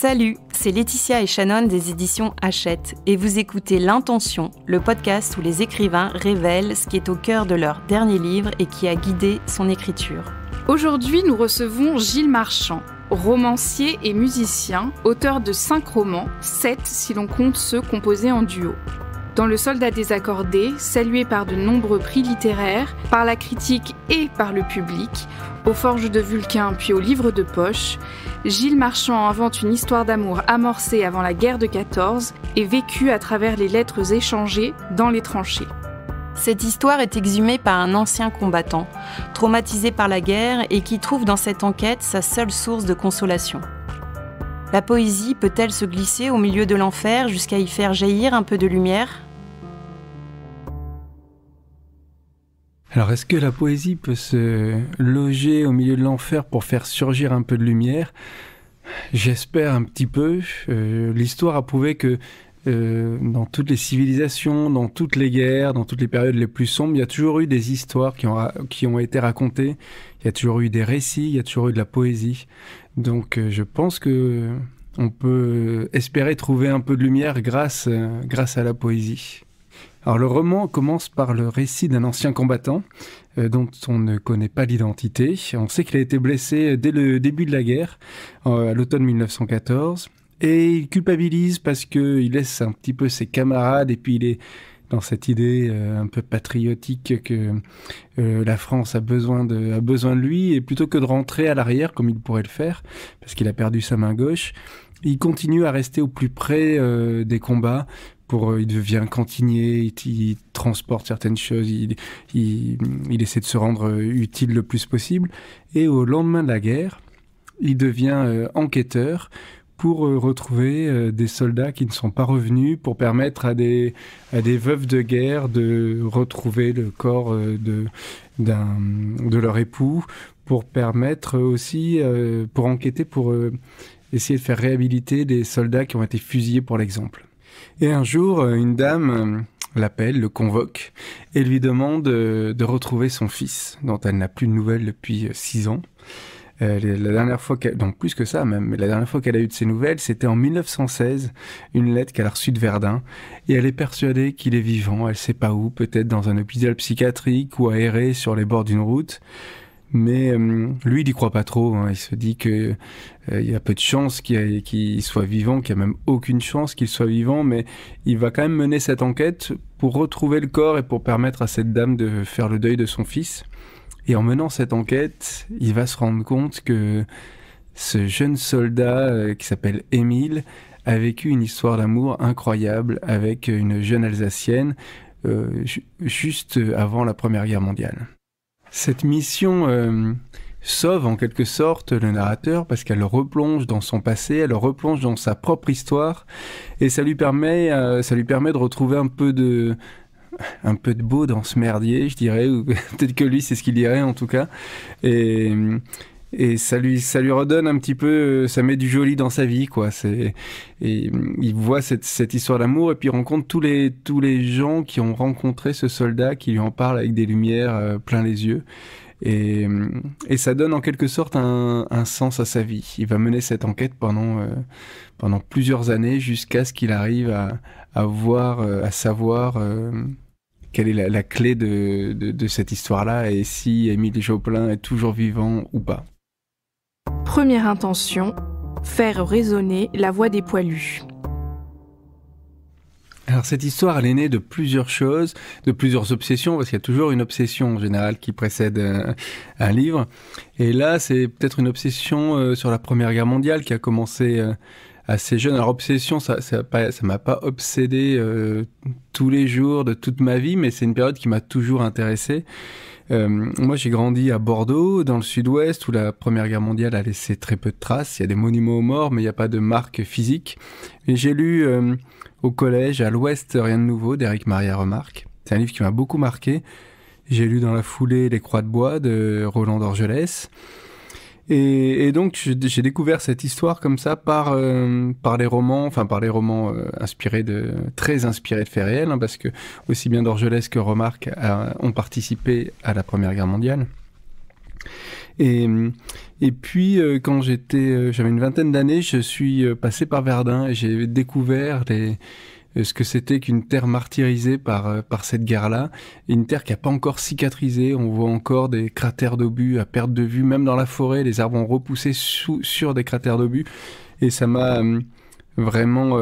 Salut, c'est Laetitia et Shannon des éditions Hachette et vous écoutez L'Intention, le podcast où les écrivains révèlent ce qui est au cœur de leur dernier livre et qui a guidé son écriture. Aujourd'hui, nous recevons Gilles Marchand, romancier et musicien, auteur de 5 romans, 7 si l'on compte ceux composés en duo. Dans Le Soldat désaccordé, salué par de nombreux prix littéraires, par la critique et par le public, aux Forges de Vulcain puis au Livre de poche, Gilles Marchand invente une histoire d'amour amorcée avant la guerre de 14 et vécue à travers les lettres échangées dans les tranchées. Cette histoire est exhumée par un ancien combattant, traumatisé par la guerre et qui trouve dans cette enquête sa seule source de consolation. La poésie peut-elle se glisser au milieu de l'enfer jusqu'à y faire jaillir un peu de lumière ? Alors, est-ce que la poésie peut se loger au milieu de l'enfer pour faire surgir un peu de lumière ? J'espère un petit peu. L'histoire a prouvé que dans toutes les civilisations, dans toutes les guerres, dans toutes les périodes les plus sombres, il y a toujours eu des histoires qui ont été racontées. Il y a toujours eu des récits, il y a toujours eu de la poésie. Donc, je pense que on peut espérer trouver un peu de lumière grâce à la poésie. Alors, le roman commence par le récit d'un ancien combattant dont on ne connaît pas l'identité. On sait qu'il a été blessé dès le début de la guerre, à l'automne 1914. Et il culpabilise parce qu'il laisse un petit peu ses camarades et puis il est dans cette idée un peu patriotique que la France a besoin de lui, et plutôt que de rentrer à l'arrière comme il pourrait le faire, parce qu'il a perdu sa main gauche, il continue à rester au plus près des combats. Il devient cantinier, il transporte certaines choses, il essaie de se rendre utile le plus possible. Et au lendemain de la guerre, il devient enquêteur pour retrouver des soldats qui ne sont pas revenus, pour permettre à des veuves de guerre de retrouver le corps de leur époux, pour permettre aussi, pour enquêter, pour essayer de faire réhabiliter des soldats qui ont été fusillés pour l'exemple. Et un jour, une dame l'appelle, le convoque, et lui demande de retrouver son fils, dont elle n'a plus de nouvelles depuis 6 ans. La dernière fois plus que ça même, mais la dernière fois qu'elle a eu de ses nouvelles, c'était en 1916, une lettre qu'elle a reçue de Verdun, et elle est persuadée qu'il est vivant, elle sait pas où, peut-être dans un hôpital psychiatrique ou aéré sur les bords d'une route. Mais lui, il y croit pas trop, hein. Il se dit que il y a peu de chances qu'il soit vivant, qu'il y a même aucune chance qu'il soit vivant, mais il va quand même mener cette enquête pour retrouver le corps et pour permettre à cette dame de faire le deuil de son fils. Et en menant cette enquête, il va se rendre compte que ce jeune soldat qui s'appelle Émile a vécu une histoire d'amour incroyable avec une jeune Alsacienne juste avant la Première Guerre mondiale. Cette mission sauve en quelque sorte le narrateur parce qu'elle le replonge dans son passé, elle le replonge dans sa propre histoire, et ça lui permet de retrouver un peu de beau dans ce merdier, je dirais, ou peut-être que lui c'est ce qu'il dirait en tout cas, et ça lui redonne un petit peu, ça met du joli dans sa vie, quoi. Et il voit cette histoire d'amour, et puis il rencontre tous les gens qui ont rencontré ce soldat, qui lui en parlent avec des lumières plein les yeux, et ça donne en quelque sorte un sens à sa vie. Il va mener cette enquête pendant plusieurs années jusqu'à ce qu'il arrive à savoir quelle est la clé de cette histoire-là, et si Émile Joplin est toujours vivant ou pas. Première intention, faire résonner la voix des poilus. Alors cette histoire, elle est née de plusieurs choses, de plusieurs obsessions, parce qu'il y a toujours une obsession en général qui précède un livre. Et là, c'est peut-être une obsession sur la Première Guerre mondiale qui a commencé assez jeune. Alors obsession, ça m'a pas obsédé tous les jours de toute ma vie, mais c'est une période qui m'a toujours intéressé. Moi, j'ai grandi à Bordeaux, dans le sud-ouest, où la Première Guerre mondiale a laissé très peu de traces. Il y a des monuments aux morts, mais il n'y a pas de marque physique. Et j'ai lu au collège, À l'Ouest, rien de nouveau, d'Éric Maria Remarque. C'est un livre qui m'a beaucoup marqué. J'ai lu dans la foulée Les Croix de bois de Roland d'Orgelès. Et donc j'ai découvert cette histoire comme ça par les romans très inspirés de faits réels, hein, parce que aussi bien d'Orgelès que Remarque ont participé à la Première Guerre mondiale. Et Et puis, quand j'avais une vingtaine d'années, je suis passé par Verdun et j'ai découvert ce que c'était qu'une terre martyrisée par cette guerre-là. Et une terre qui n'a pas encore cicatrisé. On voit encore des cratères d'obus à perte de vue. Même dans la forêt, les arbres ont repoussé sur des cratères d'obus. Et ça m'a vraiment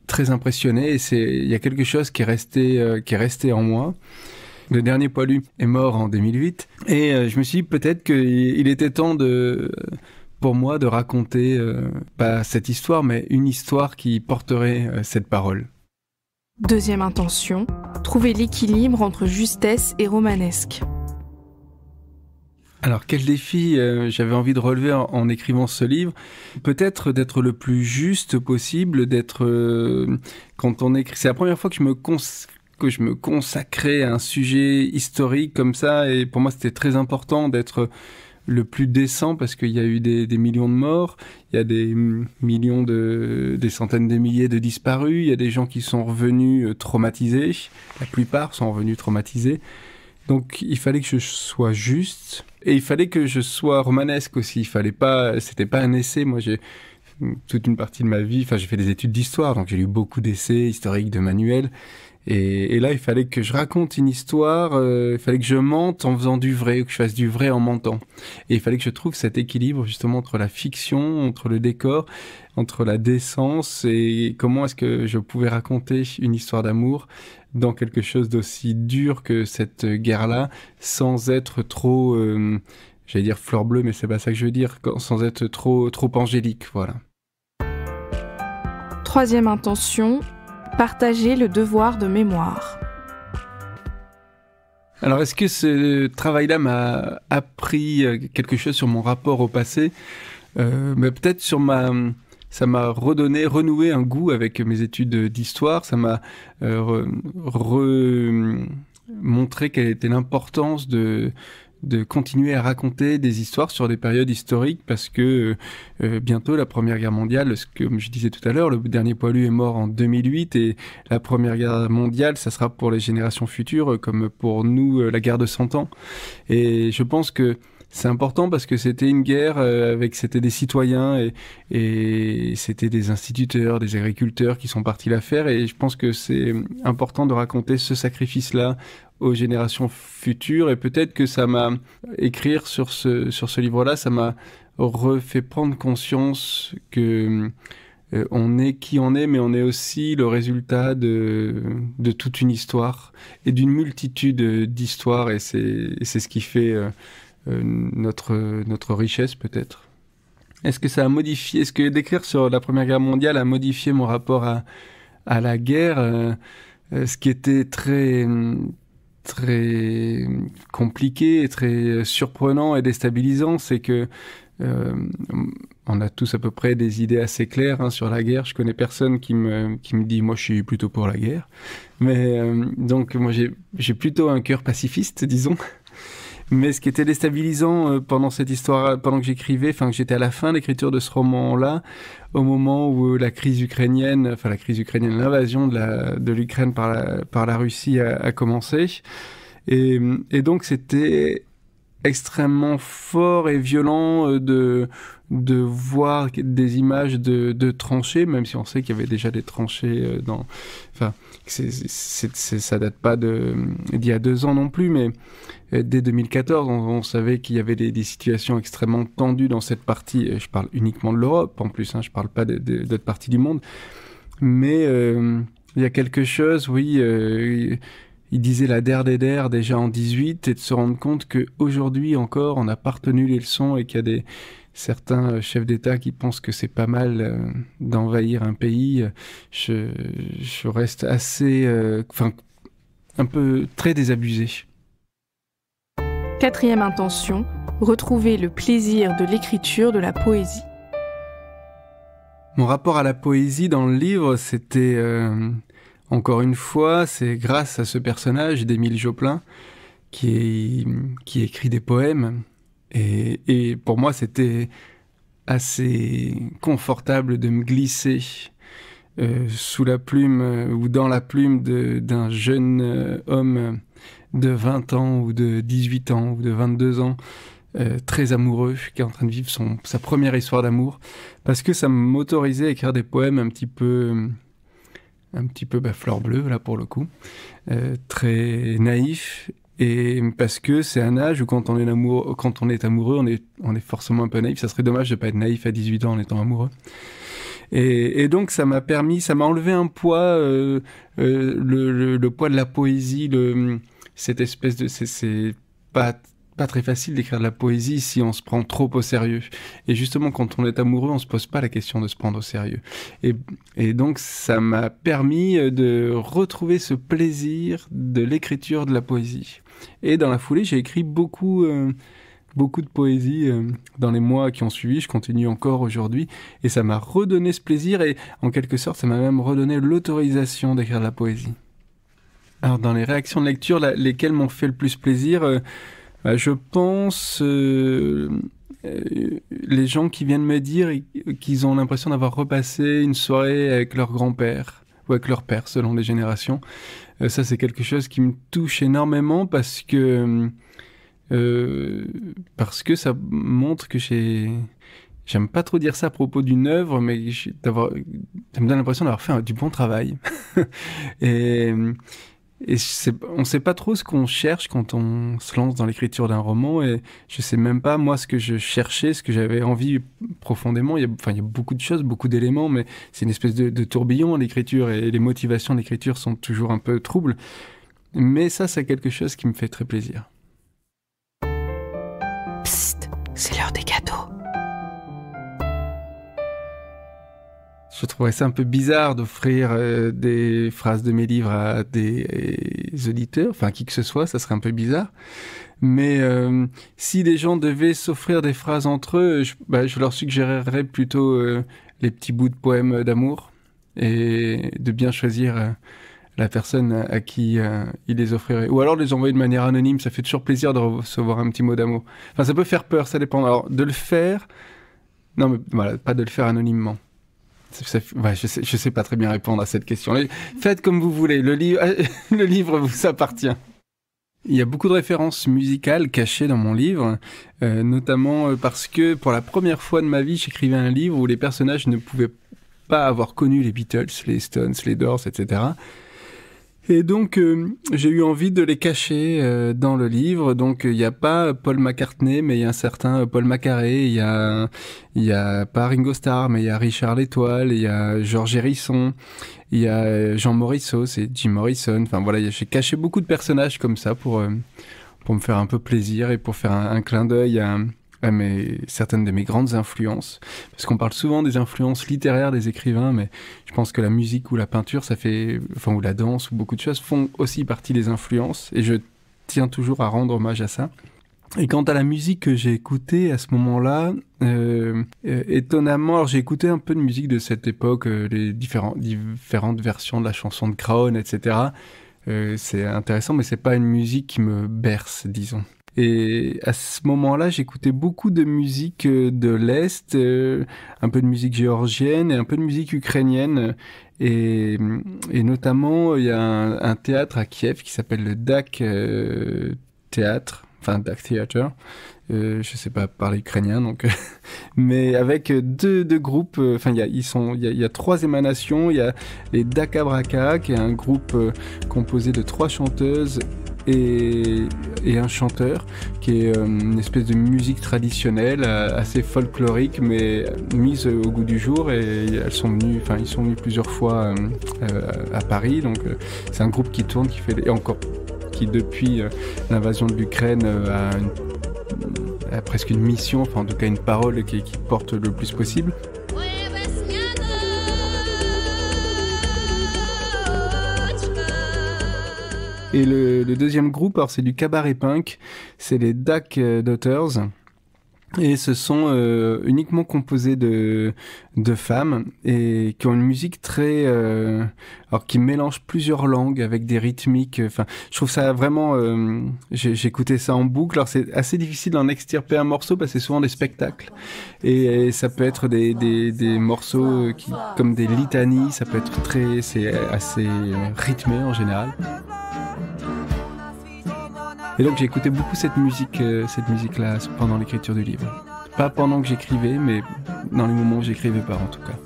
très impressionné. Et il y a quelque chose qui est resté en moi. Le dernier poilu est mort en 2008 et je me suis dit peut-être qu'il était temps pour moi de raconter, pas cette histoire, mais une histoire qui porterait cette parole. Deuxième intention, trouver l'équilibre entre justesse et romanesque. Alors quel défi j'avais envie de relever en écrivant ce livre? Peut-être d'être le plus juste possible, quand on écrit. C'est la première fois que je me consacrais à un sujet historique comme ça, et pour moi c'était très important d'être le plus décent parce qu'il y a eu des millions de morts, il y a des millions des centaines de milliers de disparus, il y a des gens qui sont revenus traumatisés, la plupart sont revenus traumatisés. Donc il fallait que je sois juste et il fallait que je sois romanesque aussi. C'était pas un essai. Moi j'ai toute une partie de ma vie, j'ai fait des études d'histoire, donc j'ai lu beaucoup d'essais historiques, de manuels. Et là, il fallait que je raconte une histoire, il fallait que je mente en faisant du vrai, ou que je fasse du vrai en mentant. Et il fallait que je trouve cet équilibre justement entre la fiction, entre le décor, entre la décence et comment est-ce que je pouvais raconter une histoire d'amour dans quelque chose d'aussi dur que cette guerre-là, sans être trop, j'allais dire fleur bleue, mais c'est pas ça que je veux dire, sans être trop angélique, voilà. Troisième intention, partager le devoir de mémoire. Alors, est-ce que ce travail-là m'a appris quelque chose sur mon rapport au passé? Mais peut-être ça m'a renoué un goût avec mes études d'histoire. Ça m'a montré quelle était l'importance de continuer à raconter des histoires sur des périodes historiques parce que bientôt la Première Guerre mondiale, comme je disais tout à l'heure, le dernier poilu est mort en 2008 et la Première Guerre mondiale, ça sera pour les générations futures comme pour nous la guerre de 100 ans. Et je pense que c'est important parce que c'était une guerre c'était des citoyens et c'était des instituteurs, des agriculteurs qui sont partis la faire et je pense que c'est important de raconter ce sacrifice-là aux générations futures et peut-être que écrire sur ce livre-là, ça m'a refait prendre conscience que on est qui on est, mais on est aussi le résultat de toute une histoire et d'une multitude d'histoires et c'est ce qui fait notre richesse peut-être. Est-ce que d'écrire sur la Première Guerre mondiale a modifié mon rapport à la guerre, ce qui était très compliqué et très surprenant et déstabilisant, c'est que on a tous à peu près des idées assez claires sur la guerre. Je connais personne qui me dit moi je suis plutôt pour la guerre, mais donc moi j'ai plutôt un cœur pacifiste, disons. Mais ce qui était déstabilisant pendant cette histoire, pendant que j'écrivais, que j'étais à la fin de l'écriture de ce roman-là, au moment où l'invasion de l'Ukraine par la Russie a commencé. Et donc c'était extrêmement fort et violent de voir des images de tranchées, même si on sait qu'il y avait déjà des tranchées ça date pas d'il y a 2 ans non plus, mais dès 2014, on savait qu'il y avait des situations extrêmement tendues dans cette partie. Je parle uniquement de l'Europe, en plus, je parle pas d'autres parties du monde. Mais il y a quelque chose, oui, il disait la der des der déjà en 18, et de se rendre compte qu'aujourd'hui encore, on n'a pas retenu les leçons et qu'il y a certains chefs d'État qui pensent que c'est pas mal d'envahir un pays. Je reste assez, un peu très désabusé. Quatrième intention, retrouver le plaisir de l'écriture de la poésie. Mon rapport à la poésie dans le livre, c'était, encore une fois, c'est grâce à ce personnage d'Émile Joplin qui écrit des poèmes. Et pour moi, c'était assez confortable de me glisser sous la plume ou dans la plume d'un jeune homme de 20 ans ou de 18 ans ou de 22 ans très amoureux, qui est en train de vivre sa première histoire d'amour, parce que ça m'autorisait à écrire des poèmes un petit peu fleur bleue, là, pour le coup, très naïf, et parce que c'est un âge où quand on est amoureux, on est forcément un peu naïf. Ça serait dommage de pas être naïf à 18 ans en étant amoureux. Et donc ça m'a enlevé un poids, le poids de la poésie, cette espèce de, c'est pas très facile d'écrire de la poésie si on se prend trop au sérieux. Et justement, quand on est amoureux, on se pose pas la question de se prendre au sérieux. Et donc, ça m'a permis de retrouver ce plaisir de l'écriture de la poésie. Et dans la foulée, j'ai écrit beaucoup de poésie dans les mois qui ont suivi. Je continue encore aujourd'hui. Et ça m'a redonné ce plaisir. Et en quelque sorte, ça m'a même redonné l'autorisation d'écrire de la poésie. Alors, dans les réactions de lecture, lesquelles m'ont fait le plus plaisir, je pense les gens qui viennent me dire qu'ils ont l'impression d'avoir repassé une soirée avec leur grand-père ou avec leur père, selon les générations. Ça, c'est quelque chose qui me touche énormément parce que ça montre que j'aime pas trop dire ça à propos d'une œuvre, mais ça me donne l'impression d'avoir fait du bon travail. Et on sait pas trop ce qu'on cherche quand on se lance dans l'écriture d'un roman, et je sais même pas moi ce que je cherchais, ce que j'avais envie profondément. Il y a beaucoup de choses, beaucoup d'éléments, mais c'est une espèce de tourbillon l'écriture, et les motivations de l'écriture sont toujours un peu troubles. Mais ça, c'est quelque chose qui me fait très plaisir. Psst, c'est l'heure des cadeaux. Je trouverais ça un peu bizarre d'offrir des phrases de mes livres à des auditeurs, enfin qui que ce soit, ça serait un peu bizarre. Mais si les gens devaient s'offrir des phrases entre eux, je leur suggérerais plutôt les petits bouts de poèmes d'amour, et de bien choisir la personne à qui ils les offriraient. Ou alors les envoyer de manière anonyme, ça fait toujours plaisir de recevoir un petit mot d'amour. Enfin, ça peut faire peur, ça dépend. Alors, de le faire... Non, mais voilà, pas de le faire anonymement. Je sais pas très bien répondre à cette question. Faites comme vous voulez, le livre vous appartient. Il y a beaucoup de références musicales cachées dans mon livre, notamment parce que pour la première fois de ma vie, j'écrivais un livre où les personnages ne pouvaient pas avoir connu les Beatles, les Stones, les Doors, etc. Et donc, j'ai eu envie de les cacher dans le livre. Donc, il n'y a pas Paul McCartney, mais il y a un certain Paul McCartney. Il y a pas Ringo Starr, mais il y a Richard l'Étoile. Il y a George Harrison. Il y a Jean Morisseau, c'est Jim Morrison. Enfin, voilà, j'ai caché beaucoup de personnages comme ça pour me faire un peu plaisir et pour faire un clin d'œil à certaines de mes grandes influences, parce qu'on parle souvent des influences littéraires des écrivains, mais je pense que la musique ou la peinture, ou la danse ou beaucoup de choses font aussi partie des influences, et je tiens toujours à rendre hommage à ça. Et quant à la musique que j'ai écoutée à ce moment-là, étonnamment, alors j'ai écouté un peu de musique de cette époque, les différentes versions de la chanson de Craon, etc. C'est intéressant, mais c'est pas une musique qui me berce, disons. Et à ce moment-là, j'écoutais beaucoup de musique de l'Est, un peu de musique géorgienne et un peu de musique ukrainienne. Et notamment, il y a un théâtre à Kiev qui s'appelle le DAK Théâtre, enfin DAK Theater. Je sais pas parler ukrainien, donc mais avec deux groupes. Enfin, il y a trois émanations. Il y a les Daka Braka, qui est un groupe composé de 3 chanteuses et un chanteur, qui est une espèce de musique traditionnelle assez folklorique, mais mise au goût du jour. Et ils sont venus plusieurs fois à Paris. Donc c'est un groupe qui tourne, qui depuis l'invasion de l'Ukraine a presque une mission, enfin en tout cas une parole qui porte le plus possible. Et le deuxième groupe, alors c'est du cabaret punk, c'est les Dak Daughters. Et ce sont uniquement composés de femmes, et qui ont une musique très qui mélange plusieurs langues avec des rythmiques. Enfin, je trouve ça vraiment. J'écoutais ça en boucle. Alors c'est assez difficile d'en extirper un morceau parce que c'est souvent des spectacles, et ça peut être des morceaux comme des litanies. Ça peut être c'est assez rythmé en général. Et donc j'ai écouté beaucoup cette musique-là pendant l'écriture du livre. Pas pendant que j'écrivais, mais dans les moments où j'écrivais pas en tout cas.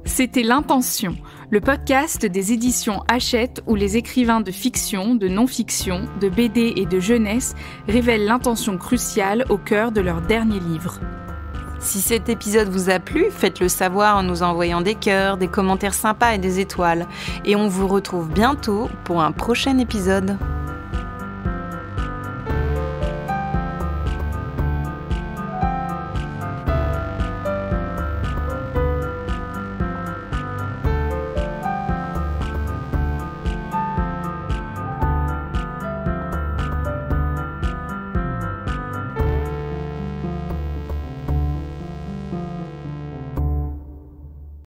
C'était L'Intention, le podcast des éditions Hachette où les écrivains de fiction, de non-fiction, de BD et de jeunesse révèlent l'intention cruciale au cœur de leur dernier livre. Si cet épisode vous a plu, faites-le savoir en nous envoyant des cœurs, des commentaires sympas et des étoiles. Et on vous retrouve bientôt pour un prochain épisode.